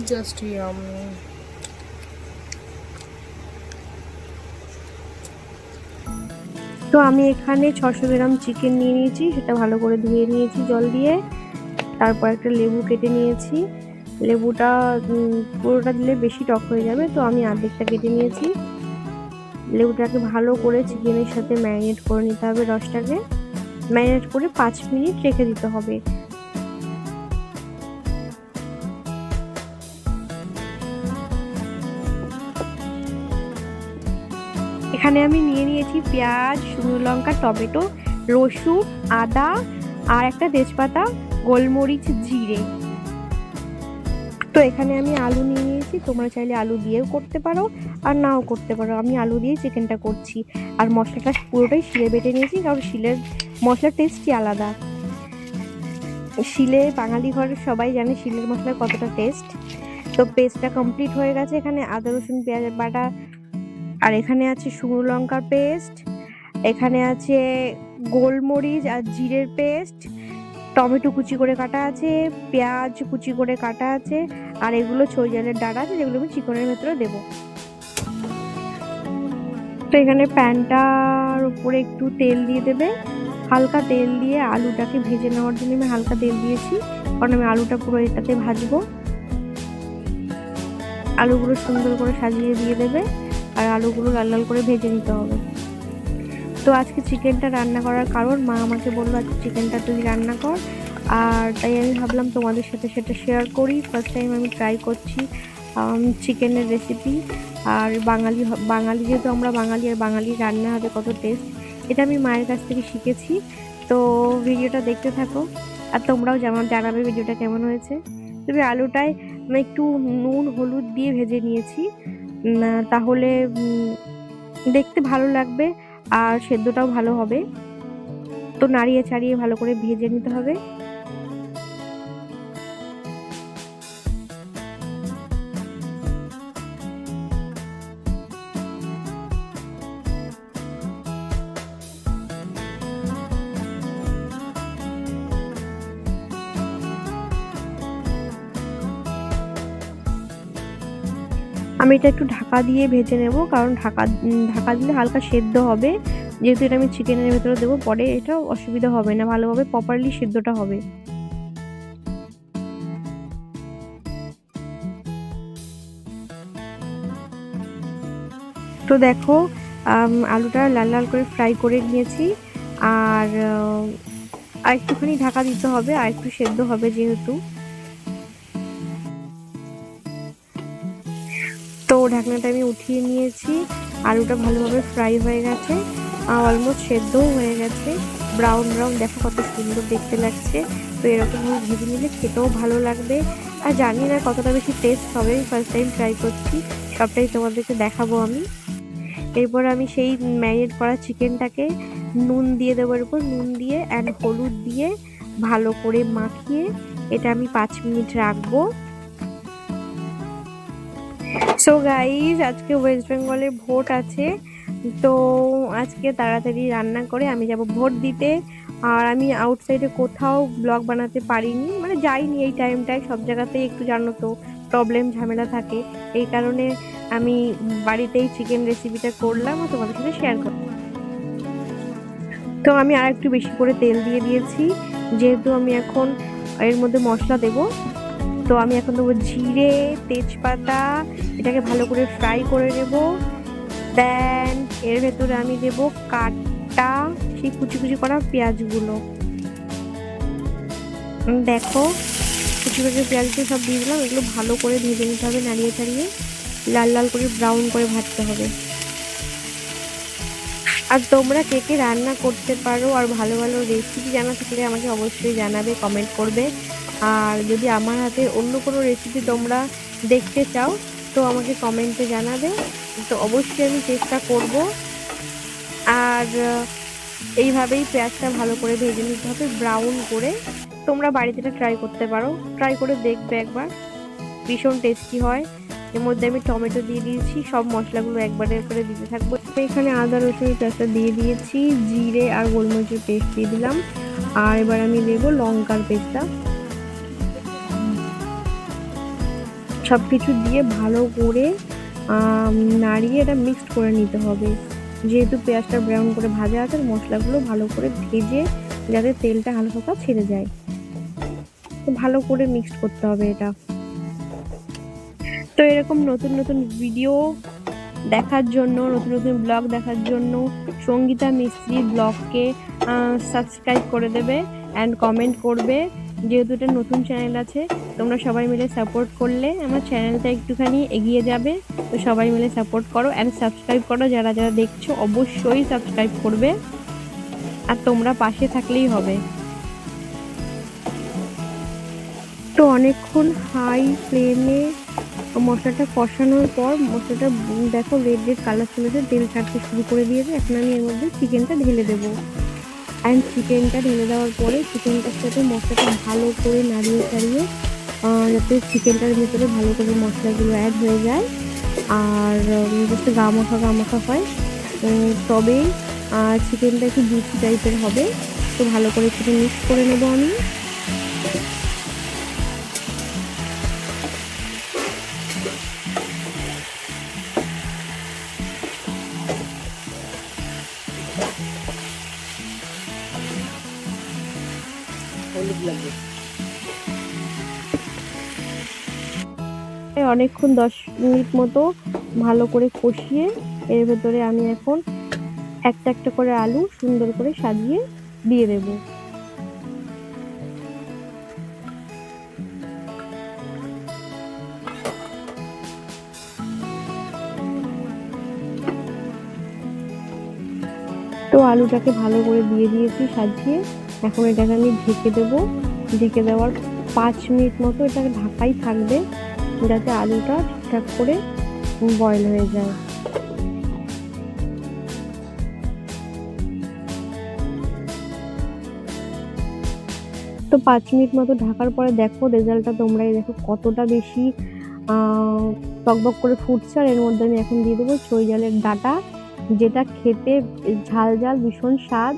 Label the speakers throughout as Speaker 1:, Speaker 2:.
Speaker 1: Just yummy.
Speaker 2: তো আমি এখানে 600 গ্রাম চিকেন নিয়ে নিয়েছি, সেটা ভালো করে ধুয়ে নিয়েছি জল দিয়ে। তারপর একটা লেবু কেটে নিয়েছি। লেবুটা পুরোটা দিলে বেশি টক হয়ে যাবে, তো আমি অর্ধেকটা কেটে নিয়েছি। লেবুটাকে ভালো করে চিকেনের সাথে ম্যারিনেট করে নিতে হবে, রসটাকে ম্যারিনেট করে 5 মিনিট রেখে দিতে হবে। এখানে আমি নিয়ে নিয়েছি পেঁয়াজ, শুকনো লঙ্কা, টমেটো, রসুন, আদা আর একটা তেজপাতা, গোলমরিচ, জিরে। তো এখানে আমি আলু নিয়ে নিয়েছি, তোমরা চাইলে আলু দিয়েও করতে পারো আর নাও করতে পারো। আমি আলু দিয়ে চিকেনটা করছি। আর মশলাটা পুরোটাই শিলে বেটে নিয়েছি, কারণ শিলের মশলার টেস্টই আলাদা। শিলে বাঙালি ঘরের সবাই জানে শিলের মশলার কতটা টেস্ট। তো পেস্টটা কমপ্লিট হয়ে গেছে। এখানে আদা রসুন পেঁয়াজ বাটা, আর এখানে আছে শুকনো লঙ্কার পেস্ট, এখানে আছে গোলমরিচ আর জিরের পেস্ট, টমেটো কুচি করে কাটা আছে, পেঁয়াজ কুচি করে কাটা আছে, আর এগুলো ছইজালের ডাঁটা আছে, যেগুলো আমি চিকেনের ভেতরে দেবো। তো এখানে প্যানটার উপরে একটু তেল দিয়ে দেবে, হালকা তেল দিয়ে আলুটাকে ভেজে নেওয়ার জন্য আমি হালকা তেল দিয়েছি, কারণ আমি আলুটা পুরো এটাতে ভাজবো। আলুগুলো সুন্দর করে সাজিয়ে দিয়ে দেবে, আর আলুগুলো লাল লাল করে ভেজে নিতে হবে। তো আজকে চিকেনটা রান্না করার কারণ, মা আমাকে বললো আজকে চিকেনটা তুই রান্না কর, আর তাই আমি ভাবলাম তোমাদের সাথে সেটা শেয়ার করি। ফার্স্ট টাইম আমি ট্রাই করছি চিকেনের রেসিপি। আর বাঙালি যেহেতু আমরা বাঙালি, আর বাঙালির রান্না হবে কত টেস্ট, এটা আমি মায়ের কাছ থেকে শিখেছি। তো ভিডিওটা দেখতে থাকো, আর তোমরাও জানাবে ভিডিওটা কেমন হয়েছে। তবে আলুটায় আমি একটু নুন হলুদ দিয়ে ভেজে নিয়েছি, তাহলে দেখতে ভালো লাগবে আর সেদ্ধটাও ভালো হবে। তো নাড়িয়ে চাড়িয়ে ভালো করে ভেজে নিতে হবে। আমি এটা একটু ঢাকা দিয়ে ভেজে নেব, কারণ ঢাকা দিলে হালকা সেদ্ধ হবে। যেহেতু এটা আমি চিকেনের ভেতরে দেবো, পরে এটা অসুবিধা হবে না, ভালোভাবে প্রপারলি সেদ্ধটা হবে। তো দেখো আলুটা লাল লাল করে ফ্রাই করে নিয়েছি, আর একটুখানি ঢাকা দিতে হবে, আর একটু সেদ্ধ হবে যেহেতু। তো ঢাকনাটা আমি উঠিয়ে নিয়েছি, আলুটা ভালোভাবে ফ্রাই হয়ে গেছে, অলমোস্ট সেদ্ধও হয়ে গেছে, ব্রাউন ব্রাউন, দেখো কত সুন্দর দেখতে লাগছে। তো এরকমভাবে ভেজে নিলে খেতেও ভালো লাগবে। আর জানি না কতটা বেশি টেস্ট হবে, ফার্স্ট টাইম ট্রাই করছি, সবটাই তোমাদেরকে দেখাবো আমি। এরপর আমি সেই ম্যারিনেট করা চিকেনটাকে নুন দিয়ে দেবো, এর উপর নুন দিয়ে অ্যান্ড হলুদ দিয়ে ভালো করে মাখিয়ে এটা আমি 5 মিনিট রাখবো। সো গাইজ, আজকে ওয়েস্ট বেঙ্গলে ভোট আছে, তো আজকে তাড়াতাড়ি রান্না করে আমি যাব ভোট দিতে। আর আমি আউটসাইডে কোথাও ব্লগ বানাতে পারিনি, মানে যাইনি এই টাইমটায়। সব জায়গাতেই একটু জানো তো প্রবলেম ঝামেলা থাকে, এই কারণে আমি বাড়িতেই চিকেন রেসিপিটা করলাম আর তোমাদের সাথে শেয়ার করলাম। তো আমি আর একটু বেশি করে তেল দিয়ে দিয়েছি, যেহেতু আমি এখন এর মধ্যে মশলা দেবো। তো আমি এখন দেবো জিরে, তেজপাতা, এটাকে ভালো করে ফ্রাই করে নেব। দেন এর ভেতরে আমি দেব কাটা সেই কুচি কুচি করা পেঁয়াজগুলো। দেখো কুচি কুচি পেঁয়াজগুলো সব দিয়ে দিলাম, এগুলো ভালো করে ভেজে নিতে হবে, নাড়িয়ে চাড়িয়ে লাল লাল করে ব্রাউন করে ভাজতে হবে। আর তোমরা কে কে রান্না করতে পারো আর ভালো ভালো রেসিপি জানা থাকলে আমাকে অবশ্যই জানাবে, কমেন্ট করবে। আর যদি আমার হাতে অন্য কোনো রেসিপি তোমরা দেখতে চাও, তো আমাকে কমেন্টে জানাবে, তো অবশ্যই আমি চেষ্টা করব। আর এইভাবেই পেঁয়াজটা ভালো করে ভেজে নিতে হবে ব্রাউন করে। তোমরা বাড়িতে এটা ট্রাই করতে পারো, ট্রাই করে দেখবে একবার, ভীষণ টেস্টি হয়। এর মধ্যে আমি টমেটো দিয়ে দিয়েছি, সব মশলাগুলো একবারে করে দিতে থাকবো। এখানে আদা রসুন পেস্টটা দিয়ে দিয়েছি, জিরে আর গোলমরিচের পেস্ট দিয়ে দিলাম, আর এবার আমি দেবো লঙ্কার পেস্টটা। সব কিছু দিয়ে ভালো করে নাড়িয়ে এটা মিক্সড করে নিতে হবে। যেহেতু পেঁয়াজটা ব্রাউন করে ভাজা আছে, মশলাগুলো ভালো করে ভেজে যাতে তেলটা হালকা ছেড়ে যায়, তো ভালো করে মিক্সড করতে হবে এটা। তো এরকম নতুন নতুন ভিডিও দেখার জন্য, নতুন নতুন ব্লগ দেখার জন্য সঙ্গীতা মিস্ত্রি ব্লগকে সাবস্ক্রাইব করে দেবে অ্যান্ড কমেন্ট করবে। যেহেতু এটা নতুন চ্যানেল আছে, তোমরা সবাই মিলে সাপোর্ট করলে আমার চ্যানেলটা একটুখানি এগিয়ে যাবে। তো সবাই মিলে সাপোর্ট করো অ্যান্ড সাবস্ক্রাইব করো। যারা যারা দেখছো অবশ্যই সাবস্ক্রাইব করবে, আর তোমরা পাশে থাকলেই হবে। তো অনেকক্ষণ হাই ফ্লেমে মশলাটা কষানোর পর মশলাটা দেখো রেড রেড কালার চলেছে, তেল ছাড়তে শুরু করে দিয়েছে। এখন আমি এর মধ্যে চিকেনটা ঢেলে দেবো। অ্যান্ড চিকেনটা ঢেলে দেওয়ার পরে চিকেনটার সাথে মশলাটা ভালো করে নাড়িয়ে চাড়িয়ে যাতে চিকেনটার ভিতরে ভালো করে মশলাগুলো অ্যাড হয়ে যায় আর জাস্ট গা মাখা হয়, তবেই চিকেনটা একটু জুসি টাইপের হবে। তো ভালো করে সেটা মিক্স করে নেবো আমি। অনেকক্ষণ 10 মিনিট মতো ভালো করে কষিয়ে এর ভেতরে আমি এখন একটা একটা করে আলু সুন্দর করে সাজিয়ে দিয়ে দেব। তো আলুটাকে ভালো করে দিয়ে দিয়েছি সাজিয়ে। এখন এটাকে আমি ঢেকে দেবো। ঢেকে দেওয়ার 5 মিনিট মতো এটাকে ঢাকাই থাকবে যাতে আলুটা ঠিকঠাক করে বয়েল হয়ে যায়। তো 5 মিনিট মতো ঢাকার পরে দেখো রেজাল্টটা তোমরাই দেখো কতটা বেশি টকবক করে ফুটছে। আর এর মধ্যে আমি এখন দিয়ে দেবো চই ডালের ডাঁটা, যেটা খেতে ঝাল ঝাল ভীষণ স্বাদ।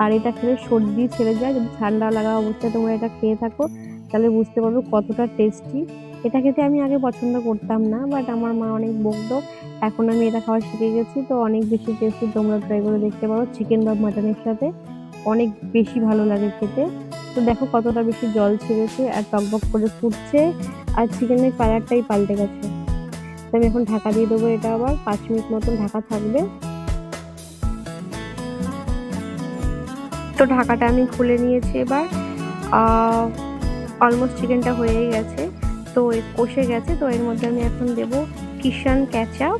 Speaker 2: আর এটা খেলে সর্দি ছেড়ে যায়। যদি ঠান্ডা লাগা অবস্থায় তোমরা এটা খেয়ে থাকো তাহলে বুঝতে পারবে কতটা টেস্টি। এটা খেতে আমি আগে পছন্দ করতাম না, বাট আমার মা অনেক বকতো, এখন আমি এটা খাওয়া শিখে গেছি। তো অনেক বেশি টেস্টি, তোমরা ট্রাই করে দেখতে পারো। চিকেন বা মাটনের সাথে অনেক বেশি ভালো লাগে খেতে। তো দেখো কতটা বেশি জল ছেড়েছে আর টকবক করে ফুটছে, আর চিকেনের কালারটাই পাল্টে গেছে। তো আমি এখন ঢাকা দিয়ে দেবো। এটা আবার 5 মিনিট মতন ঢাকা থাকবে। তো ঢাকাটা আমি খুলে নিয়েছি। এবার অলমোস্ট চিকেনটা হয়ে গেছে, তো কষে গেছে। তো এর মধ্যে আমি এখন দেবো কিষান কেচাপ,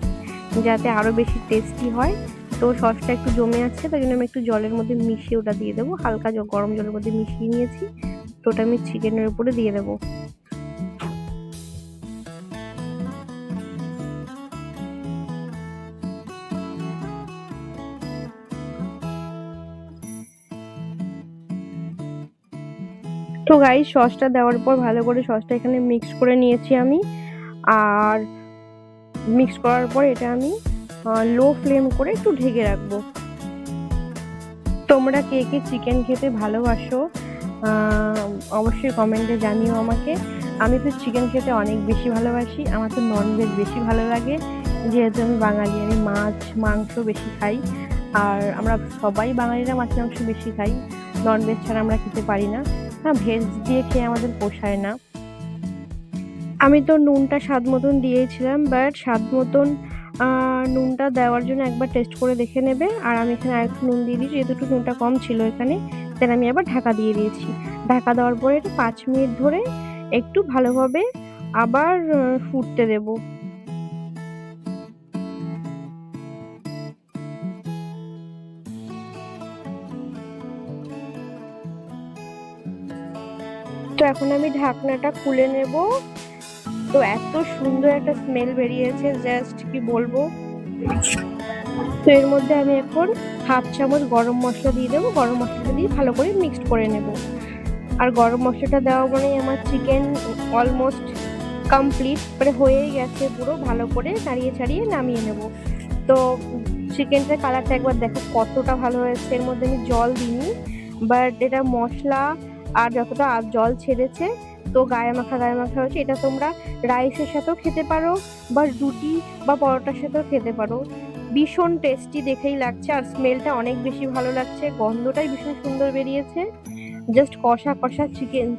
Speaker 2: যাতে আরও বেশি টেস্টি হয়। তো সসটা একটু জমে আছে, তাই জন্য আমি একটু জলের মধ্যে মিশিয়ে ওটা দিয়ে দেবো। হালকা গরম জলের মধ্যে মিশিয়ে নিয়েছি, তো ওটা আমি চিকেনের উপরে দিয়ে দেবো। তো গাইস সসটা দেওয়ার পর ভালো করে সসটা এখানে মিক্স করে নিয়েছি আমি। আর মিক্স করার পর এটা আমি লো ফ্লেম করে একটু ঢেকে রাখবো। তোমরা কে কে চিকেন খেতে ভালোবাসো অবশ্যই কমেন্টে জানিও আমাকে। আমি তো চিকেন খেতে অনেক বেশি ভালোবাসি। আমার তো ননভেজ বেশি ভালো লাগে, যেহেতু আমি বাঙালি, আমি মাছ মাংস বেশি খাই। আর আমরা সবাই বাঙালিরা মাছ মাংস বেশি খাই, ননভেজ ছাড়া আমরা খেতে পারি না। ভেজ দিয়ে খেয়ে আমাদের পোষায় না। আমি তো নুনটা স্বাদ মতন দিয়েছিলাম, বাট স্বাদ মতন নুনটা দেওয়ার জন্য একবার টেস্ট করে দেখে নেবে। আর আমি এখানে আরেকটু নুন দিয়ে দিয়েছি, যেহেতু নুনটা কম ছিল এখানে। দেন আমি আবার ঢাকা দিয়ে দিয়েছি। ঢাকা দেওয়ার পরে এটা 5 মিনিট ধরে একটু ভালোভাবে আবার ফুটতে দেবো। তো এখন আমি ঢাকনাটা খুলে নেব। তো এত সুন্দর একটা স্মেল বেরিয়েছে, জাস্ট কি বলবো। তো এর মধ্যে আমি এখন 1/2 চামচ গরম মশলা দিয়ে দেবো। গরম মশলাটা দিয়ে ভালো করে মিক্সড করে নেব। আর গরম মশলাটা দেওয়া মানেই আমার চিকেন অলমোস্ট কমপ্লিট, মানে হয়েই গেছে পুরো। ভালো করে নাড়িয়ে ছাড়িয়ে নামিয়ে নেব। তো চিকেনটার কালারটা একবার দেখো কতটা ভালো হয়েছে। এর মধ্যে আমি জল দিইনি, বাট এটা মশলা আর যতটা জল ছেড়েছে, তো গায়ে মাখা হয়েছে। এটা তোমরা রাইসের সাথেও খেতে পারো বা রুটি বা পরোটার সাথেও খেতে পারো। ভীষণ টেস্টি দেখেই লাগছে, আর স্মেলটা অনেক বেশি ভালো লাগছে, গন্ধটাই ভীষণ সুন্দর বেরিয়েছে। জাস্ট কষা কষা চিকেন।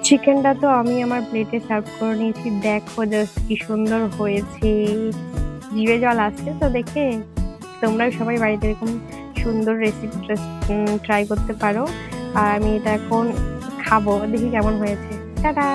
Speaker 2: চিকেনটা তো আমি আমার প্লেটে সার্ভ করে নিয়েছি, দেখো জাস্ট কি সুন্দর হয়েছে, জিভে জল আসছে তো দেখে। তোমরা সবাই বাড়িতে এরকম সুন্দর রেসিপি ট্রাই করতে পারো। আর আমি এটা এখন খাবো, দেখি কেমন হয়েছে। টাটা।